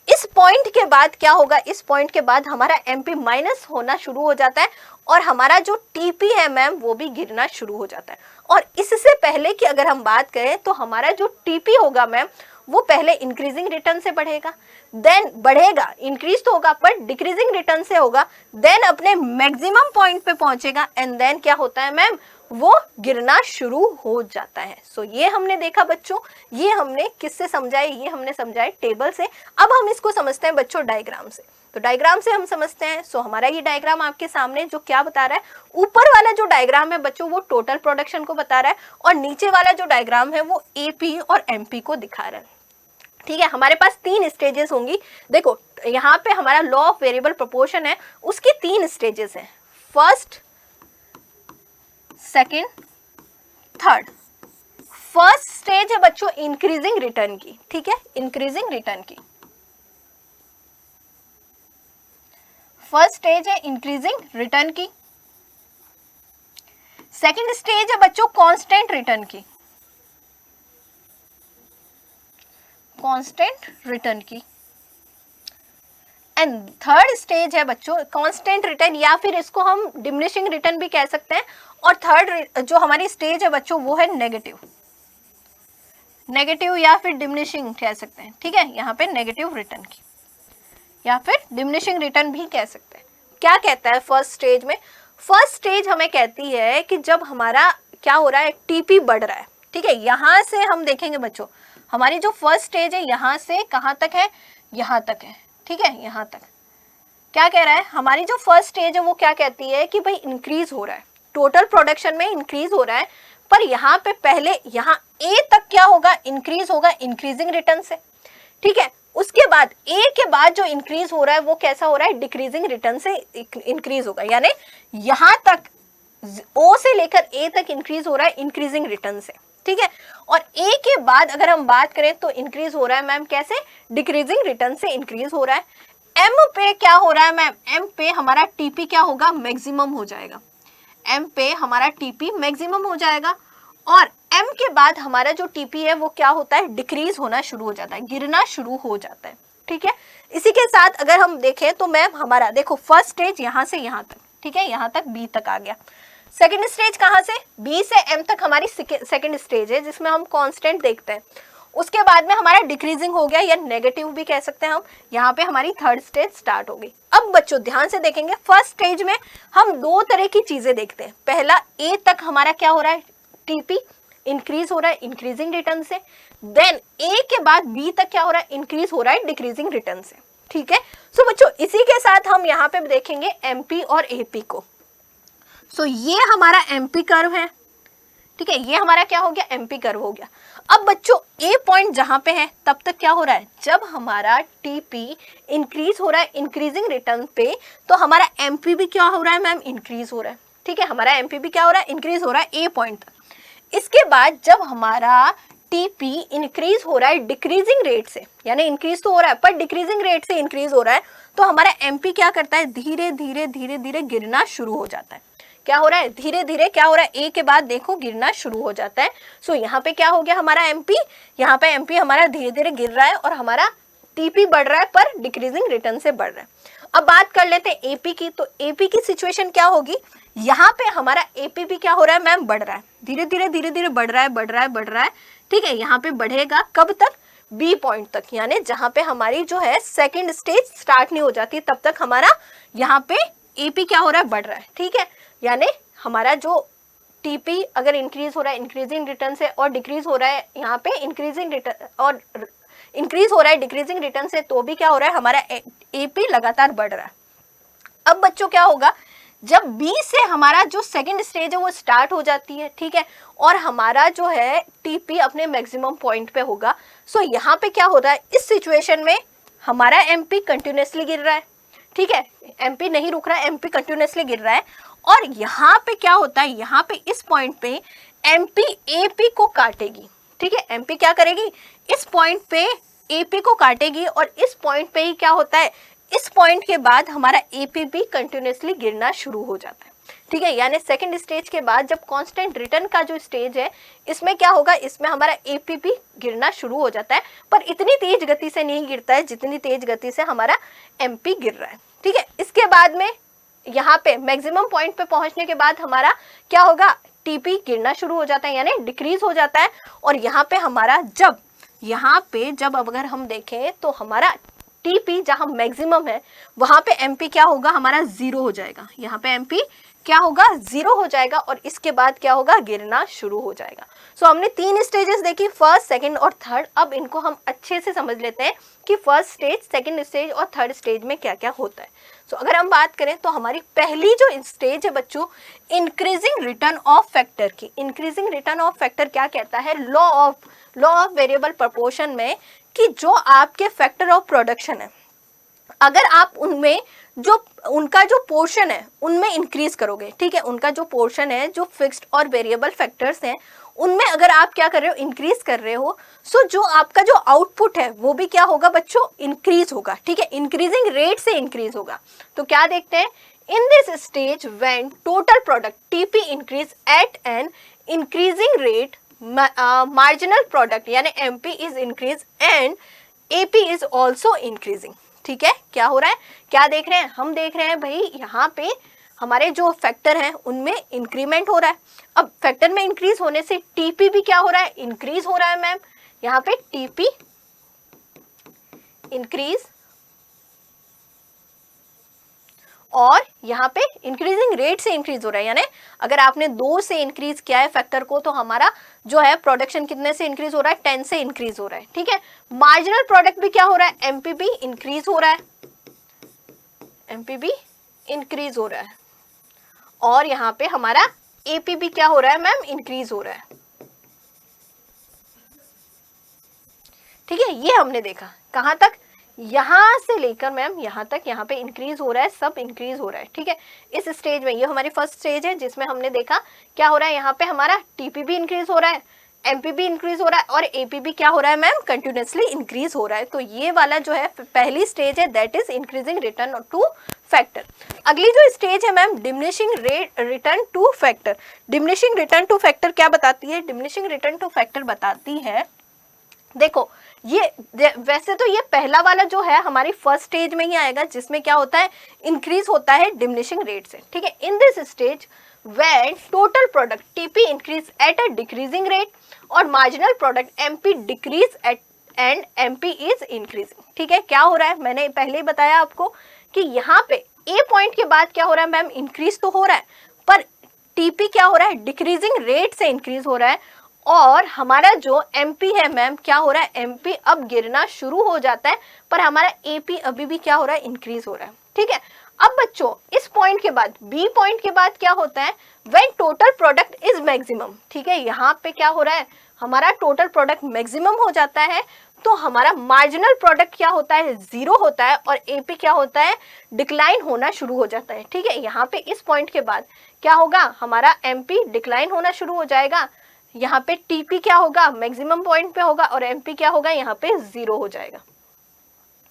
Speaker 1: इस पॉइंट के बाद क्या होगा, इस पॉइंट के बाद हमारा एमपी माइनस होना शुरू हो जाता है और हमारा जो टीपी है मैम वो भी गिरना शुरू हो जाता है। और इससे पहले की अगर हम बात करें तो हमारा जो टीपी होगा मैम वो पहले इंक्रीजिंग रिटर्न से बढ़ेगा, देन बढ़ेगा, इंक्रीज तो होगा पर डिक्रीजिंग रिटर्न से होगा, देन अपने मैक्सिमम पॉइंट पे पहुंचेगा एंड देन क्या होता है मैम, वो गिरना शुरू हो जाता है। सो ये हमने देखा बच्चों, ये हमने किससे समझा है, ये हमने समझा है टेबल से। अब हम इसको समझते हैं बच्चों डायग्राम से। तो डायग्राम से हम समझते हैं। सो हमारा ये डायग्राम आपके सामने जो क्या बता रहा है, ऊपर वाला जो डायग्राम है बच्चों वो टोटल प्रोडक्शन को बता रहा है और नीचे वाला जो डायग्राम है वो एपी और एमपी को दिखा रहा है। ठीक है, हमारे पास 3 स्टेजेस होंगी। देखो यहाँ पे हमारा लॉ ऑफ वेरिएबल प्रोपोर्शन है, उसकी 3 स्टेजेस हैं, first, second, third. First stage है बच्चों इंक्रीजिंग रिटर्न की, ठीक है, इंक्रीजिंग रिटर्न की फर्स्ट स्टेज है इंक्रीजिंग रिटर्न की। सेकेंड स्टेज है बच्चों कांस्टेंट रिटर्न की, कांस्टेंट रिटर्न की। एंड थर्ड स्टेज है बच्चों कांस्टेंट रिटर्न या फिर इसको हम डिमिनिशिंग रिटर्न भी कह सकते हैं। और थर्ड जो हमारी स्टेज है बच्चों वो है नेगेटिव, नेगेटिव या फिर डिमिनिशिंग कह सकते हैं। ठीक है, यहाँ पे नेगेटिव रिटर्न की या फिर डिमिनिशिंग रिटर्न भी कह सकते हैं। क्या कहता है फर्स्ट स्टेज में, फर्स्ट स्टेज हमें कहती है कि जब हमारा क्या हो रहा है, टीपी बढ़ रहा है। ठीक है, यहाँ से हम देखेंगे बच्चों हमारी जो फर्स्ट स्टेज है यहाँ से कहाँ तक है, यहाँ तक है। ठीक है, यहाँ तक क्या कह रहा है, हमारी जो फर्स्ट स्टेज है वो क्या कहती है कि भाई इंक्रीज हो रहा है, टोटल प्रोडक्शन में इंक्रीज हो रहा है, पर यहाँ पे पहले यहाँ ए तक क्या होगा, इंक्रीज होगा इंक्रीजिंग रिटर्न से। ठीक है, उसके बाद ए के बाद जो इंक्रीज हो रहा है वो कैसा हो रहा है, डिक्रीजिंग रिटर्न से इंक्रीज होगा, यानी यहाँ तक ओ से लेकर ए तक इंक्रीज हो रहा है इंक्रीजिंग रिटर्न से। ठीक है, और ए के बाद अगर हम बात करें तो इंक्रीज हो रहा है मैम कैसे, डिक्रीजिंग रिटर्न से इंक्रीज हो रहा है। एम पे क्या हो रहा है मैम, एम पे हमारा टीपी क्या होगा, मैक्सिमम हो जाएगा, एम पे हमारा टीपी मैक्सिमम हो जाएगा। और एम के बाद हमारा जो टीपी है वो क्या होता है, डिक्रीज होना शुरू हो जाता है, गिरना शुरू हो जाता है। ठीक है, इसी के साथ अगर हम देखें तो मैम हमारा देखो फर्स्ट स्टेज यहाँ से यहाँ तक, ठीक है, यहाँ तक बी तक आ गया। सेकेंड स्टेज कहाँ से, बी से एम तक हमारी सेकेंड स्टेज है जिसमें हम कांस्टेंट देखते हैं। उसके बाद में हमारा डिक्रीजिंग हो गया या नेगेटिव भी कह सकते हैं हम, यहाँ पे हमारी थर्ड स्टेज स्टार्ट हो गई। अब बच्चों ध्यान से देखेंगे फर्स्ट स्टेज में हम 2 तरह की चीजें देखते हैं। पहला ए तक हमारा क्या हो रहा है, टीपी इंक्रीज हो रहा है इंक्रीजिंग रिटर्न से, देन ए के बाद बी तक क्या हो रहा है, इंक्रीज हो रहा है डिक्रीजिंग रिटर्न से। ठीक है, सो बच्चों इसी के साथ हम यहाँ पे देखेंगे एमपी और एपी को। सो ये हमारा एमपी कर्व है। ठीक है, ये हमारा क्या हो गया, एमपी कर्व हो गया। अब बच्चों ए पॉइंट जहां पे है तब तक क्या हो रहा है, जब हमारा टीपी इंक्रीज हो रहा है इंक्रीजिंग रिटर्न पे तो हमारा एमपी भी क्या हो रहा है मैम, इंक्रीज हो रहा है। ठीक है, हमारा एमपी भी क्या हो रहा है, इंक्रीज हो रहा है ए पॉइंट तक। इसके बाद जब हमारा टीपी इंक्रीज हो रहा है डिक्रीजिंग रेट से, यानी इंक्रीज तो हो रहा है पर डिक्रीजिंग रेट से इंक्रीज हो रहा है, तो हमारा एमपी क्या करता है, धीरे धीरे धीरे धीरे गिरना शुरू हो जाता है। क्या हो रहा है, धीरे धीरे क्या हो रहा है, ए के बाद देखो गिरना शुरू हो जाता है। सो यहाँ पे क्या हो गया हमारा एमपी, यहाँ पे एमपी हमारा धीरे धीरे गिर रहा है और हमारा टीपी बढ़ रहा है पर डिक्रीजिंग रिटर्न से बढ़ रहा है। अब बात कर लेते हैं एपी की। तो एपी की सिचुएशन क्या होगी, यहाँ पे हमारा एपी भी क्या हो रहा है मैम, बढ़ रहा है, धीरे धीरे बढ़ रहा है बढ़ रहा है बढ़ रहा है। ठीक है, यहाँ पे बढ़ेगा कब तक, बी पॉइंट तक, यानी जहाँ पे हमारी जो है सेकेंड स्टेज स्टार्ट नहीं हो जाती तब तक हमारा यहाँ पे एपी क्या हो रहा है, बढ़ रहा है। ठीक है, यानी हमारा जो टीपी अगर इंक्रीज हो रहा है इंक्रीजिंग रिटर्न से और डिक्रीज हो रहा है यहाँ पे इंक्रीजिंग रिटर्न और इंक्रीज हो रहा है डिक्रीजिंग रिटर्न से, तो भी क्या हो रहा है, हमारा एपी लगातार बढ़ रहा है। अब बच्चों क्या होगा, जब बी से हमारा जो सेकंड स्टेज है वो स्टार्ट हो जाती है। ठीक है, और हमारा जो है टीपी अपने मैक्सिमम पॉइंट पे होगा। सो यहाँ पे क्या हो रहा है, इस सिचुएशन में हमारा एमपी कंटिन्यूसली गिर रहा है। ठीक है, एमपी नहीं रुक रहा है, एमपी कंटिन्यूसली गिर रहा है। और यहाँ पे क्या होता है, यहाँ पे इस पॉइंट पे एमपी एपी को काटेगी। ठीक है, एमपी क्या करेगी, इस पॉइंट पे एपी को काटेगी और इस पॉइंट पे ही क्या होता है, इस पॉइंट के बाद हमारा एपी भी कंटिन्यूसली गिरना शुरू हो जाता है। ठीक है, यानी सेकंड स्टेज के बाद जब कांस्टेंट रिटर्न का जो स्टेज है, इसमें क्या होगा, इसमें हमारा एपी भी गिरना शुरू हो जाता है, पर इतनी तेज गति से नहीं गिरता है जितनी तेज गति से हमारा एमपी गिर रहा है। ठीक है, इसके बाद में यहाँ पे मैक्सिमम पॉइंट पे पहुंचने के बाद हमारा क्या होगा, टीपी गिरना शुरू हो जाता है, यानी डिक्रीज हो जाता है। और यहाँ पे हमारा जब अगर हम देखें तो हमारा टीपी जहां मैक्सिमम है वहां पे एमपी क्या होगा, हमारा जीरो हो जाएगा। यहाँ पे एमपी क्या होगा, जीरो हो जाएगा और इसके बाद क्या होगा, गिरना शुरू हो जाएगा। सो हमने 3 स्टेजेस देखी, फर्स्ट, सेकंड और थर्ड। अब इनको हम अच्छे से समझ लेते हैं कि फर्स्ट स्टेज, सेकंड स्टेज और थर्ड स्टेज में क्या क्या होता है। सो अगर हम बात करें तो हमारी पहली जो स्टेज है बच्चों, इंक्रीजिंग रिटर्न ऑफ फैक्टर की। इंक्रीजिंग रिटर्न ऑफ फैक्टर क्या कहता है, लॉ ऑफ वेरिएबल प्रोपोर्शन में, कि जो आपके फैक्टर ऑफ प्रोडक्शन है, अगर आप उनमें जो उनका जो पोर्शन है उनमें इंक्रीज करोगे, ठीक है, उनका जो पोर्शन है, जो फिक्स्ड और वेरिएबल फैक्टर्स हैं, उनमें अगर आप क्या कर रहे हो, इंक्रीज कर रहे हो, सो जो आपका जो आउटपुट है वो भी क्या होगा बच्चों, इंक्रीज होगा। ठीक है, इंक्रीजिंग रेट से इंक्रीज होगा। तो क्या देखते हैं, in this stage when total product TP increase at an increasing rate, marginal product यानी MP is increase and AP is also increasing. ठीक है, क्या हो रहा है, क्या देख रहे हैं, हम देख रहे हैं भाई यहाँ पे हमारे जो फैक्टर हैं उनमें इंक्रीमेंट हो रहा है। अब फैक्टर में इंक्रीज होने से टीपी भी क्या हो रहा है, इंक्रीज हो रहा है मैम। यहाँ पे टीपी इंक्रीज और यहाँ पे इंक्रीजिंग रेट से इंक्रीज हो रहा है, यानी अगर आपने 2 से इंक्रीज किया है फैक्टर को तो हमारा जो है प्रोडक्शन कितने से इंक्रीज हो रहा है, 10 से इंक्रीज हो रहा है। ठीक है, मार्जिनल प्रोडक्ट भी क्या हो रहा है, एमपी भी इंक्रीज हो रहा है, एमपी भी इंक्रीज हो रहा है और यहाँ पे हमारा एपी भी क्या हो रहा है मैम, इंक्रीज हो रहा है। ठीक है, ये हमने देखा कहाँ तक, यहाँ से लेकर मैम यहाँ तक, यहाँ पे इंक्रीज हो रहा है, सब इंक्रीज हो रहा है। ठीक है, इस स्टेज में, ये हमारी फर्स्ट स्टेज है जिसमें हमने देखा क्या हो रहा है, यहाँ पे हमारा टीपी भी इंक्रीज हो रहा है, एमपी भी इंक्रीज हो रहा है और एपी भी क्या हो रहा है मैम, कंटिन्यूसली इंक्रीज हो रहा है। तो ये वाला जो है पहली स्टेज है, that is increasing return two factor. अगली जो स्टेज है ma'am, diminishing return two factor. Diminishing return two factor क्या बताती है, डिमिनिशिंग रिटर्न टू फैक्टर बताती है, देखो ये वैसे तो ये पहला वाला जो है हमारी फर्स्ट स्टेज में ही आएगा जिसमें क्या होता है, इंक्रीज होता है डिमिनिशिंग रेट से। ठीक है, in this stage when total product TP increase at a decreasing rate और marginal product MP decrease at and MP is increasing. ठीक है, क्या हो रहा है, मैंने पहले ही बताया आपको कि यहाँ पे ए पॉइंट के बाद क्या हो रहा है मैम, इंक्रीज तो हो रहा है पर टीपी क्या हो रहा है, डिक्रीजिंग रेट से इंक्रीज हो रहा है और हमारा जो एमपी है मैम क्या हो रहा है, एमपी अब गिरना शुरू हो जाता है पर हमारा एपी अभी भी क्या हो रहा है, इंक्रीज हो रहा है। ठीक है, अब बच्चों इस पॉइंट के बाद, बी पॉइंट के बाद क्या होता है, when total product is maximum. ठीक है, यहाँ पे क्या हो रहा है, हमारा टोटल प्रोडक्ट मैक्सिमम हो जाता है तो हमारा मार्जिनल प्रोडक्ट क्या होता है, जीरो होता है और एपी क्या होता है, डिक्लाइन होना शुरू हो जाता है। ठीक है, यहाँ पे इस पॉइंट के बाद क्या होगा, हमारा एमपी डिक्लाइन होना शुरू हो जाएगा, यहाँ पे टीपी क्या होगा, मैक्सिमम पॉइंट पे होगा और एमपी क्या होगा, यहाँ पे जीरो हो जाएगा।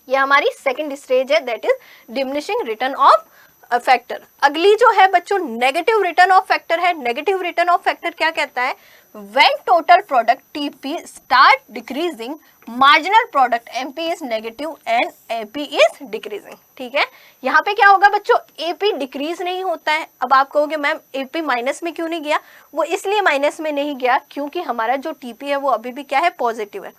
Speaker 1: ये हमारी सेकंड स्टेज है, that is diminishing return of factor. अगली जो है बच्चों नेगेटिव रिटर्न ऑफ फैक्टर है। नेगेटिव रिटर्न ऑफ फैक्टर क्या कहता है, when total product TP start decreasing marginal product MP is negative and AP is decreasing. ठीक है, यहाँ पे क्या होगा बच्चों, एपी डिक्रीज नहीं होता है। अब आप कहोगे मैम एपी माइनस में क्यों नहीं गया, वो इसलिए माइनस में नहीं गया क्योंकि हमारा जो टीपी है वो अभी भी क्या है, पॉजिटिव है।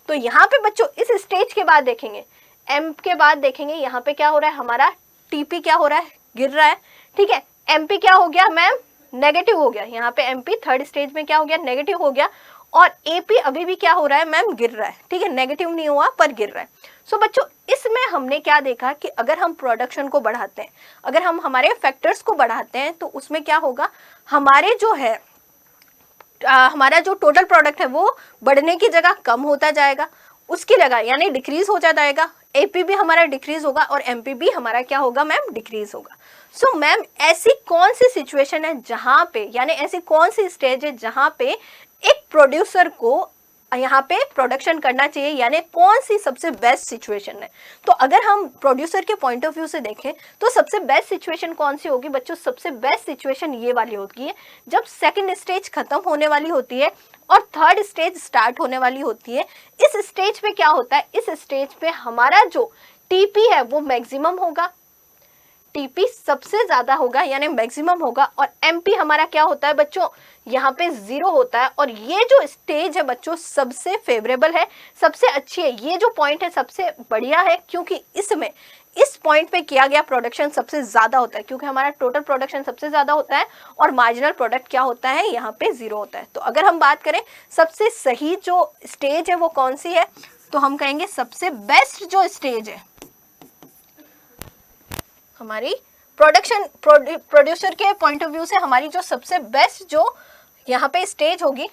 Speaker 1: तो यहाँ पे बच्चों इस स्टेज के बाद देखेंगे, एम के बाद देखेंगे, यहाँ पे क्या हो रहा है, हमारा टीपी क्या हो रहा है, गिर रहा है। ठीक है, एमपी क्या हो गया मैम, नेगेटिव हो गया। यहाँ पे एमपी थर्ड स्टेज में क्या हो गया, नेगेटिव हो गया और एपी अभी भी क्या हो रहा है मैम, गिर रहा है। ठीक है, नेगेटिव नहीं हुआ पर गिर रहा है। सो बच्चों इसमें हमने क्या देखा कि अगर हम प्रोडक्शन को बढ़ाते हैं, अगर हम हमारे फैक्टर्स को बढ़ाते हैं तो उसमें क्या होगा, हमारे जो है हमारा जो टोटल प्रोडक्ट है वो बढ़ने की जगह कम होता जाएगा, उसकी जगह यानी डिक्रीज हो जाएगा, एपी भी हमारा डिक्रीज होगा और एमपी भी हमारा क्या होगा मैम, डिक्रीज होगा। सो मैम ऐसी कौन सी सिचुएशन है जहां पे, यानी ऐसी कौन सी स्टेज है जहां पे एक प्रोड्यूसर को यहाँ पे प्रोडक्शन करना चाहिए, यानी कौन सी सबसे बेस्ट सिचुएशन है। तो अगर हम प्रोड्यूसर के पॉइंट ऑफ व्यू से देखें तो सबसे बेस्ट सिचुएशन कौन सी होगी बच्चों? सबसे बेस्ट सिचुएशन ये वाली होती है जब सेकंड स्टेज खत्म होने वाली होती है और थर्ड स्टेज स्टार्ट होने वाली होती है। इस स्टेज पे क्या होता है, इस स्टेज पे हमारा जो टीपी है वो मैक्सिमम होगा, टीपी सबसे ज्यादा होगा यानी मैक्सिमम होगा, और एमपी हमारा क्या होता है बच्चों? यहाँ पे 0 होता है। और ये जो स्टेज है बच्चों सबसे फेवरेबल है, सबसे अच्छी है, ये जो पॉइंट है सबसे बढ़िया है, क्योंकि इसमें इस पॉइंट पे किया गया प्रोडक्शन सबसे ज्यादा होता है, क्योंकि हमारा टोटल प्रोडक्शन सबसे ज्यादा होता है और मार्जिनल प्रोडक्ट क्या होता है? यहाँ पे 0 होता है। तो अगर हम बात करें सबसे सही जो स्टेज है वो कौन सी है, तो हम कहेंगे सबसे बेस्ट जो स्टेज है हमारी प्रोड्यूसर के पॉइंट ऑफ व्यू से, हमारी जो सबसे बेस्ट जो यहाँ पे स्टेज होगी,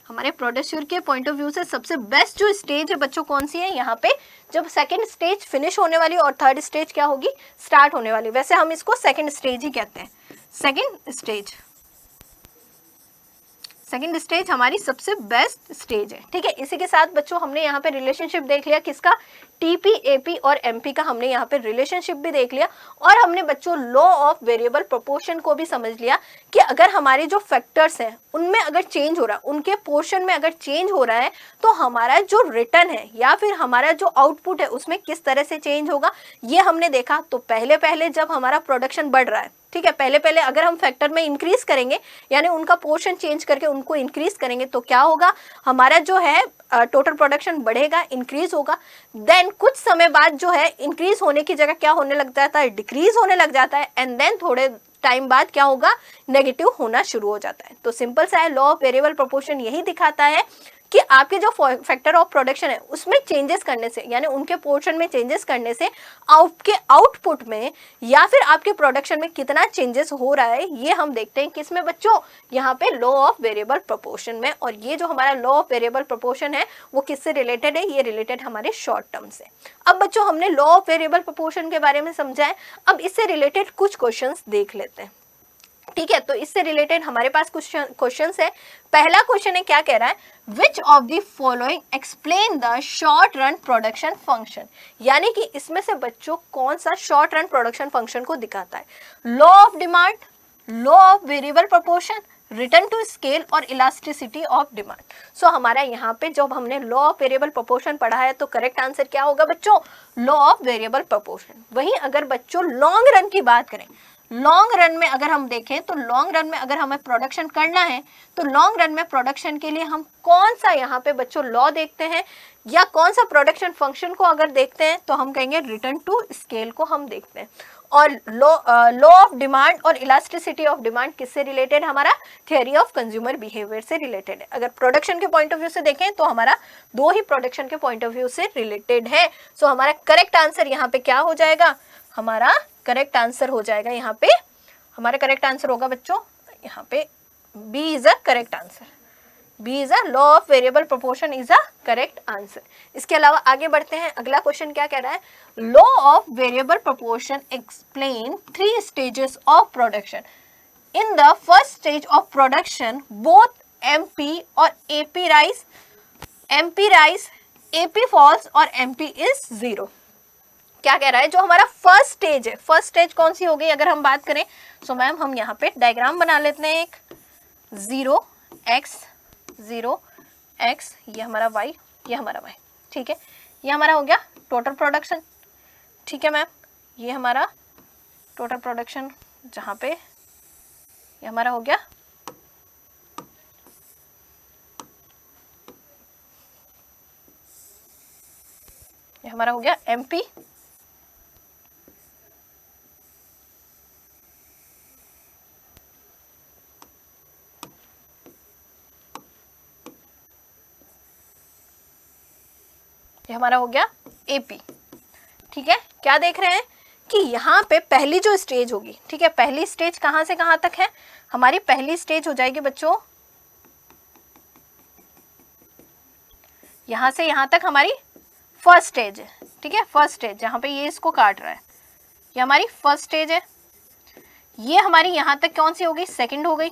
Speaker 1: हमारे प्रोड्यूसर के पॉइंट ऑफ व्यू से सबसे बेस्ट जो स्टेज है बच्चों कौन सी है? यहाँ पे जब सेकंड स्टेज फिनिश होने वाली और थर्ड स्टेज क्या होगी? स्टार्ट होने वाली। वैसे हम इसको सेकंड स्टेज ही कहते हैं, सेकंड स्टेज हमारी सबसे बेस्ट स्टेज है। ठीक है, इसी के साथ बच्चों हमने यहाँ पे रिलेशनशिप देख लिया, किसका? टीपी, एपी और एमपी का हमने यहाँ पे रिलेशनशिप भी देख लिया, और हमने बच्चों लॉ ऑफ वेरिएबल प्रोपोर्शन को भी समझ लिया कि अगर हमारे जो फैक्टर्स हैं उनमें अगर चेंज हो रहा है, उनके पोर्शन में अगर चेंज हो रहा है, तो हमारा जो रिटर्न है या फिर हमारा जो आउटपुट है उसमें किस तरह से चेंज होगा, ये हमने देखा। तो पहले जब हमारा प्रोडक्शन बढ़ रहा है, ठीक है, पहले अगर हम फैक्टर में इंक्रीज करेंगे यानी उनका पोर्शन चेंज करके उनको इंक्रीज करेंगे, तो क्या होगा? हमारा जो है टोटल प्रोडक्शन बढ़ेगा, इंक्रीज होगा। देन कुछ समय बाद जो है इंक्रीज होने की जगह क्या होने लग जाता है? डिक्रीज होने लग जाता है। एंड देन थोड़े टाइम बाद क्या होगा? नेगेटिव होना शुरू हो जाता है। तो सिंपल सा है, लॉ ऑफ वेरिएबल प्रोपोर्शन यही दिखाता है कि आपके जो फैक्टर ऑफ प्रोडक्शन है उसमें चेंजेस करने से, यानी उनके पोर्शन में चेंजेस करने से आपके आउटपुट में या फिर आपके प्रोडक्शन में कितना चेंजेस हो रहा है, ये हम देखते हैं किसमें बच्चों? यहाँ पे लॉ ऑफ वेरिएबल प्रोपोर्शन में। और ये जो हमारा लॉ ऑफ वेरिएबल प्रोपोर्शन है वो किससे रिलेटेड है? ये रिलेटेड हमारे शॉर्ट टर्म से। अब बच्चों हमने लॉ ऑफ वेरिएबल प्रोपोर्शन के बारे में समझा है, अब इससे रिलेटेड कुछ क्वेश्चंस देख लेते हैं। ठीक है, तो इससे रिलेटेड हमारे पास कुछ क्वेश्चंस है। पहला क्वेश्चन है, क्या कह रहा है? Which of the following explain the short run production function, यानी कि इसमें से बच्चों कौन सा शॉर्ट रन प्रोडक्शन फंक्शन को दिखाता है? Law of demand, law of variable proportion, return to scale और इलास्टिसिटी ऑफ डिमांड। सो हमारा यहाँ पे जब हमने लॉ ऑफ वेरिएबल प्रोपोर्शन पढ़ा है तो करेक्ट आंसर क्या होगा बच्चों? Law of variable proportion. वहीं अगर बच्चों लॉन्ग रन की बात करें, लॉन्ग रन में अगर हम देखें तो लॉन्ग रन में अगर हमें प्रोडक्शन करना है तो लॉन्ग रन में प्रोडक्शन के लिए हम कौन सा यहाँ पे बच्चों लॉ देखते हैं या कौन सा प्रोडक्शन फंक्शन को अगर देखते हैं तो हम कहेंगे रिटर्न टू स्केल को हम देखते हैं। और लॉ ऑफ डिमांड और इलास्टिसिटी ऑफ डिमांड किससे रिलेटेड? हमारा थियरी ऑफ कंज्यूमर बिहेवियर से रिलेटेड है। अगर प्रोडक्शन के पॉइंट ऑफ व्यू से देखें तो हमारा दो ही प्रोडक्शन के पॉइंट ऑफ व्यू से रिलेटेड है। सो हमारा करेक्ट आंसर यहाँ पे क्या हो जाएगा? हमारा करेक्ट आंसर हो जाएगा यहाँ पे, हमारा करेक्ट आंसर होगा बच्चों यहाँ पे B is a correct answer. B is a law of variable proportion is a correct answer. इसके अलावा आगे बढ़ते हैं, अगला क्वेश्चन क्या कह रहा है? Law of variable proportion explain 3 stages of production. In the first stage of production both MP और एपी राइज, एपी फॉल्स और एमपी इज 0। क्या कह रहा है? जो हमारा फर्स्ट स्टेज है, फर्स्ट स्टेज कौन सी हो गई अगर हम बात करें? सो मैम हम यहाँ पे डायग्राम बना लेते हैं, एक 0x, ये हमारा y, ये हमारा y। ठीक है, ये हमारा हो गया टोटल प्रोडक्शन। ठीक है मैम, ये हमारा टोटल प्रोडक्शन जहाँ पे ये हमारा हो गया ये हमारा हो गया एमपी। ये हमारा हो गया एपी। ठीक है, क्या देख रहे हैं कि यहाँ पे पहली जो स्टेज होगी, ठीक है, पहली स्टेज कहाँ से कहाँ तक है? हमारी पहली स्टेज हो जाएगी बच्चों यहाँ से यहाँ तक हमारी फर्स्ट स्टेज है। ठीक है, फर्स्ट स्टेज जहाँ पे ये इसको काट रहा है, ये हमारी फर्स्ट स्टेज है। ये हमारी यहाँ तक कौन सी हो गई? सेकंड हो गई।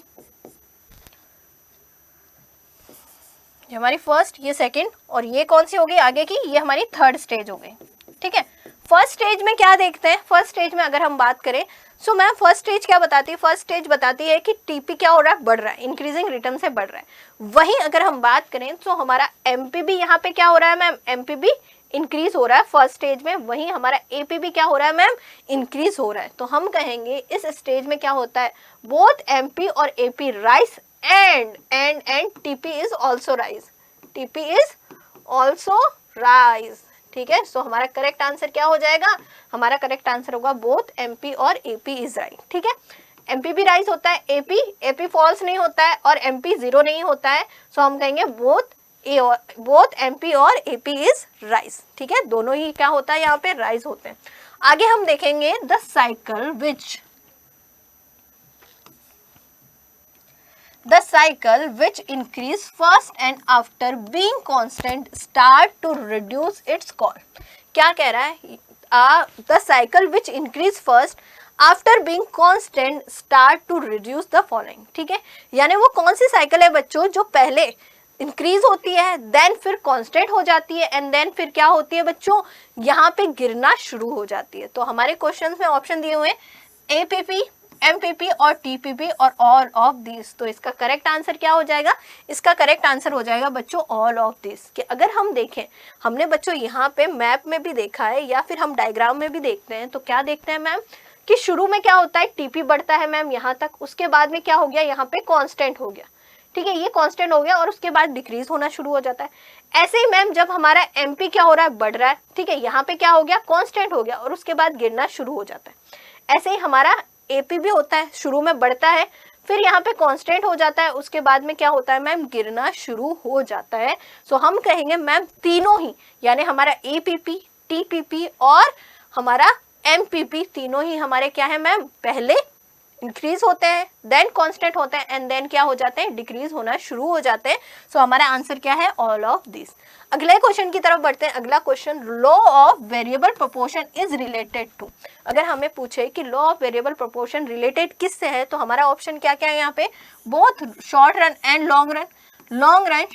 Speaker 1: ये हमारी फर्स्ट, ये सेकंड, और ये कौन सी हो गई आगे की, ये हमारी थर्ड स्टेज हो गई। ठीक है, फर्स्ट स्टेज में क्या देखते हैं, फर्स्ट स्टेज में अगर हम बात करें सो मैम फर्स्ट स्टेज क्या बताती है, फर्स्ट स्टेज बताती है कि टीपी क्या हो रहा है, बढ़ रहा है, इंक्रीजिंग रिटर्न से बढ़ रहा है। वहीं अगर हम बात करें तो हमारा एमपीबी यहाँ पे क्या हो रहा है मैम, एमपीबी इंक्रीज हो रहा है फर्स्ट स्टेज में, वहीं हमारा एपीबी क्या हो रहा है मैम, इंक्रीज हो रहा है। तो हम कहेंगे इस स्टेज में क्या होता है, बोथ एमपी और AP rise and TP is also rise, TP is also rise. ठीक है, सो हमारा करेक्ट आंसर क्या हो जाएगा, हमारा करेक्ट आंसर होगा बोथ एमपी और एपी इज राइट। ठीक है, एमपी भी राइज होता है, एपी फॉल्स नहीं होता है और एमपी जीरो नहीं होता है, सो हम कहेंगे बोथ एमपी और एपी इज राइज। ठीक है, दोनों ही क्या होता है यहाँ पे, राइज होते हैं। आगे हम देखेंगे the cycle which increase first and after being constant start to reduce its call। क्या कह रहा है, the cycle which increase first after being constant start to reduce the following। ठीक है, यानी वो कौन सी साइकिल है बच्चों, जो पहले इंक्रीज होती है, देन फिर कांस्टेंट हो जाती है, एंड देन फिर क्या होती है बच्चों, यहाँ पे गिरना शुरू हो जाती है। तो हमारे क्वेश्चन में ऑप्शन दिए हुए हैं एपीपी, एमपीपी और टीपीपी और ऑल ऑफ दिस। तो इसका करेक्ट आंसर क्या हो जाएगा, इसका करेक्ट आंसर हो जाएगा बच्चों ऑल ऑफ दिस। कि अगर हम देखें, हमने बच्चों यहाँ पे मैप में भी देखा है या फिर हम डायग्राम में भी देखते हैं, तो क्या देखते हैं मैम कि शुरू में क्या होता है, टीपी बढ़ता है मैम यहाँ तक, उसके बाद में क्या हो गया, यहाँ पे कांस्टेंट हो गया। ठीक है, ये कांस्टेंट हो गया और उसके बाद डिक्रीज होना शुरू हो जाता है। ऐसे ही मैम जब हमारा एमपी क्या हो रहा है, बढ़ रहा है। ठीक है, यहाँ पे क्या हो गया, कांस्टेंट हो गया और उसके बाद गिरना शुरू हो जाता है। ऐसे ही हमारा एपी भी होता है, शुरू में बढ़ता है, फिर यहाँ पे कांस्टेंट हो जाता है, उसके बाद में क्या होता है मैम, गिरना शुरू हो जाता है। सो हम कहेंगे मैम तीनों ही, यानी हमारा एपीपी, टीपीपी और हमारा एमपीपी, तीनों ही हमारे क्या है मैम, पहले इंक्रीज होते हैं, देन कांस्टेंट होते हैं एंड देन क्या हो जाते हैं, डिक्रीज होना शुरू हो जाते हैं। सो हमारा आंसर क्या है, ऑल ऑफ दिस। अगले क्वेश्चन की तरफ बढ़ते हैं। अगला question, law of variable proportion is related to. अगर हमें पूछे कि law of variable proportion related किससे है, तो हमारा ऑप्शन क्या क्या है यहाँ पे, both short run and long run, long run,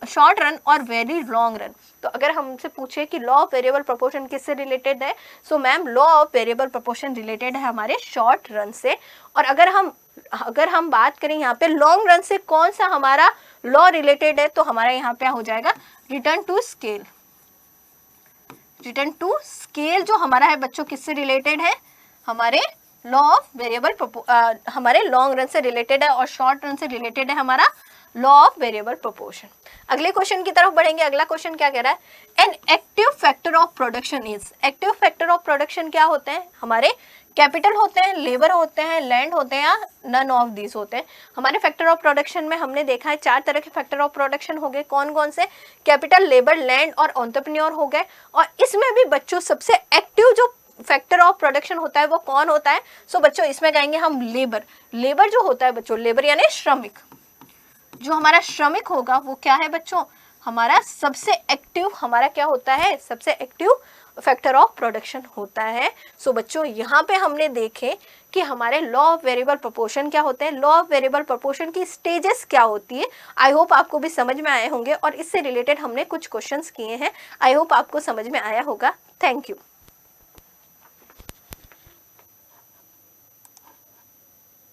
Speaker 1: short run और वेरी लॉन्ग रन। तो अगर हमसे पूछे कि लॉ ऑफ वेरिएबल प्रोपोर्शन किससे रिलेटेड है, so ma'am law of variable proportion related है हमारे शॉर्ट रन से। और अगर हम बात करें यहाँ पे लॉन्ग रन से कौन सा हमारा लॉ रिलेटेड है, तो हमारा यहाँ पे हो जाएगा return to scale. Return to scale जो हमारा है बच्चों किससे रिलेटेड है, हमारे लॉ ऑफ वेरिएबल हमारे लॉन्ग रन से रिलेटेड है और शॉर्ट रन से रिलेटेड है हमारा लॉ ऑफ वेरिएबल प्रोपोर्शन। अगले क्वेश्चन की तरफ बढ़ेंगे। अगला क्वेश्चन क्या कह रहा है, an active factor of production is. Active factor of production क्या होते हैं, हमारे कैपिटल होते हैं, लेबर होते हैं, लैंड होते हैं या नन ऑफ दिस होते हैं। हमारे फैक्टर ऑफ प्रोडक्शन में हमने देखा है 4 तरह के फैक्टर ऑफ प्रोडक्शन हो गए, कौन कौन से, कैपिटल, लेबर, लैंड और एंटरप्रेन्योर हो गए। और इसमें भी बच्चों सबसे एक्टिव जो फैक्टर ऑफ प्रोडक्शन होता है वो कौन होता है, सो बच्चों इसमें कहेंगे हम लेबर। लेबर जो होता है बच्चों, लेबर यानी श्रमिक, जो हमारा श्रमिक होगा वो क्या है बच्चों, हमारा सबसे एक्टिव, हमारा क्या होता है, सबसे एक्टिव फैक्टर ऑफ प्रोडक्शन होता है। सो बच्चों यहाँ पे हमने देखे कि हमारे लॉ ऑफ वेरिएबल प्रोपोर्शन क्या होते हैं, लॉ ऑफ वेरिएबल प्रोपोर्शन की स्टेजेस क्या होती है। आई होप आपको भी समझ में आए होंगे और इससे रिलेटेड हमने कुछ क्वेश्चंस किए हैं। आई होप आपको समझ में आया होगा। Thank you.